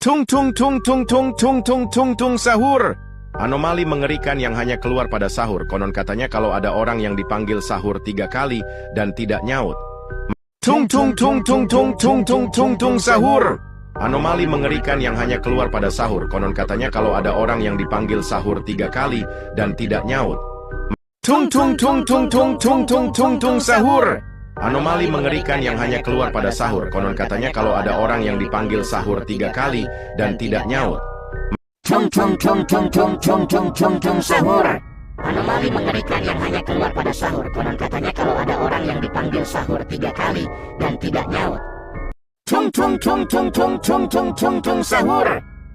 Tung tung tung tung tung tung tung tung tung sahur. Anomali mengerikan yang hanya keluar pada sahur. Konon katanya kalau ada orang yang dipanggil sahur 3 kali dan tidak nyaut. Tung tung tung tung tung tung tung tung tung sahur. Anomali mengerikan yang hanya keluar pada sahur. Konon katanya kalau ada orang yang dipanggil sahur 3 kali dan tidak nyaut. Tung tung tung tung tung tung tung tung tung sahur. Anomali mengerikan yang hanya keluar pada sahur. Konon katanya kalau ada orang yang dipanggil sahur 3 kali dan tidak nyaut. Tung tung tung tung tung tung tung tung tung sahur. Anomali mengerikan yang hanya keluar pada sahur. Konon katanya kalau ada orang yang dipanggil sahur 3 kali dan tidak nyaut. Tung tung tung tung tung tung tung tung tung sahur.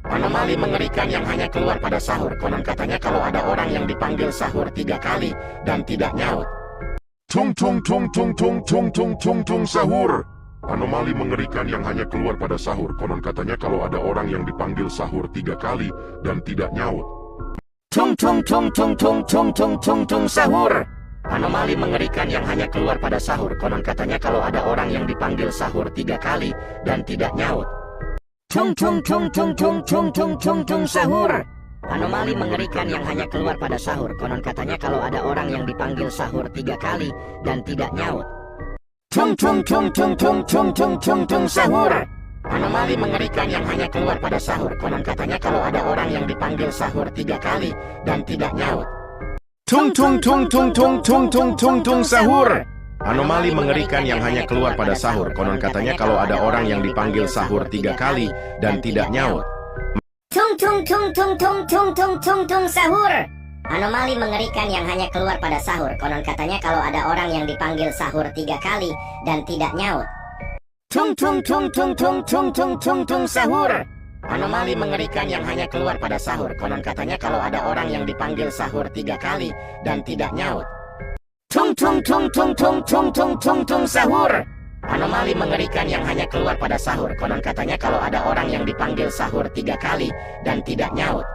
Anomali mengerikan yang hanya keluar pada sahur. Konon katanya kalau ada orang yang dipanggil sahur 3 kali dan tidak nyaut. Tung tung tung tung tung tung tung tung tung sahur. Anomali mengerikan yang hanya keluar pada sahur. Konon katanya kalau ada orang yang dipanggil sahur 3 kali dan tidak nyaut. Tung tung tung tung tung tung tung tung tung sahur. Anomali mengerikan yang hanya keluar pada sahur. Konon katanya kalau ada orang yang dipanggil sahur 3 kali dan tidak nyaut. Tung tung tung tung tung tung tung tung tung sahur. Anomali mengerikan yang hanya keluar pada sahur. Konon katanya kalau ada orang yang dipanggil sahur 3 kali dan tidak nyaut. Tung tung tung tung tung tung tung tung tung sahur. Anomali mengerikan yang hanya keluar pada sahur. Konon katanya kalau ada orang yang dipanggil sahur 3 kali dan tidak nyaut. Tung tung tung tung tung tung tung tung tung sahur. Anomali mengerikan yang hanya keluar pada sahur. Konon katanya kalau ada orang yang dipanggil sahur 3 kali dan tidak nyaut. Tung tung tung tung tung tung tung tung tung sahur. Anomali mengerikan yang hanya keluar pada sahur. Konon katanya kalau ada orang yang dipanggil sahur 3 kali dan tidak nyaut. Tung tung tung tung tung tung tung tung tung sahur. Anomali mengerikan yang hanya keluar pada sahur. Konon katanya kalau ada orang yang dipanggil sahur 3 kali dan tidak nyaut. Tung tung tung tung tung tung tung tung tung sahur. Anomali mengerikan yang hanya keluar pada sahur. Konon katanya kalau ada orang yang dipanggil sahur 3 kali dan tidak nyaut. Tung tung tung tung tung tung tung tung tung sahur. Anomali mengerikan yang hanya keluar pada sahur. Konon katanya kalau ada orang yang dipanggil sahur 3 kali dan tidak nyaut.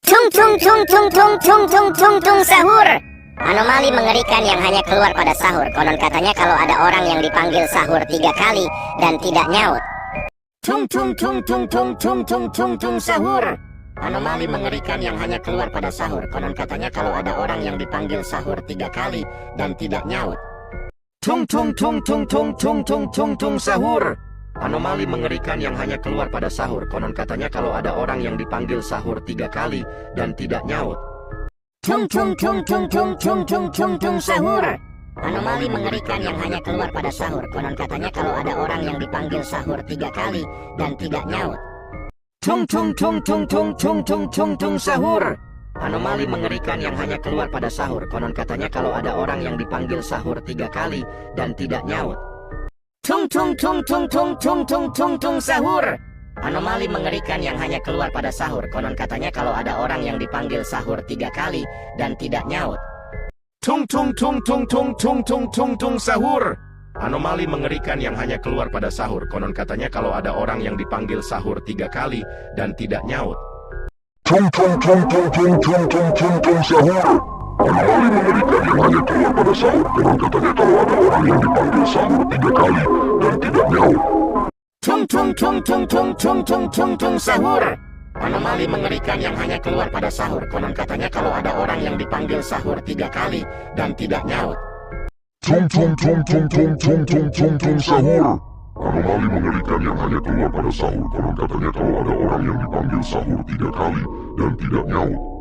Tung tung tung tung tung tung tung tung tung sahur. Anomali mengerikan yang hanya keluar pada sahur. Konon katanya kalau ada orang yang dipanggil sahur 3 kali dan tidak nyaut. Tung tung tung tung tung tung tung tung tung sahur. Anomali mengerikan yang hanya keluar pada sahur. Konon katanya kalau ada orang yang dipanggil sahur 3 kali dan tidak nyaut. Tung tung tung tung tung tung tung tung tung sahur. Anomali mengerikan yang hanya keluar pada sahur. Konon katanya kalau ada orang yang dipanggil sahur 3 kali dan tidak nyaut. Tung tung tung tung tung tung tung tung tung sahur. Anomali mengerikan yang hanya keluar pada sahur. Konon katanya kalau ada orang yang dipanggil sahur 3 kali dan tidak nyaut. Tung tung tung tung tung tung tung tung tung sahur. Anomali mengerikan yang hanya keluar pada sahur. Konon katanya kalau ada orang yang dipanggil sahur 3 kali dan tidak nyaut. Tung tung tung tung tung tung tung tung tung sahur. Anomali mengerikan yang hanya keluar pada sahur. Konon katanya kalau ada orang yang dipanggil sahur 3 kali dan tidak nyaut. Tung tung tung tung tung tung tung tung tung sahur. Anomali mengerikan yang hanya keluar pada sahur. Konon katanya kalau ada orang yang dipanggil sahur 3 kali dan tidak nyaut. Tung tung tung tung tung tung tung tung tung sahur. Anomali mengerikan yang hanya keluar pada sahur. Konon katanya kalau ada orang yang dipanggil sahur 3 kali dan tidak nyaut. Tung tung tung tung tung tung tung tung tung sahur. Anomali mengerikan yang hanya keluar pada sahur. Konon katanya kalau ada orang yang dipanggil sahur 3 kali dan tidak nyaut.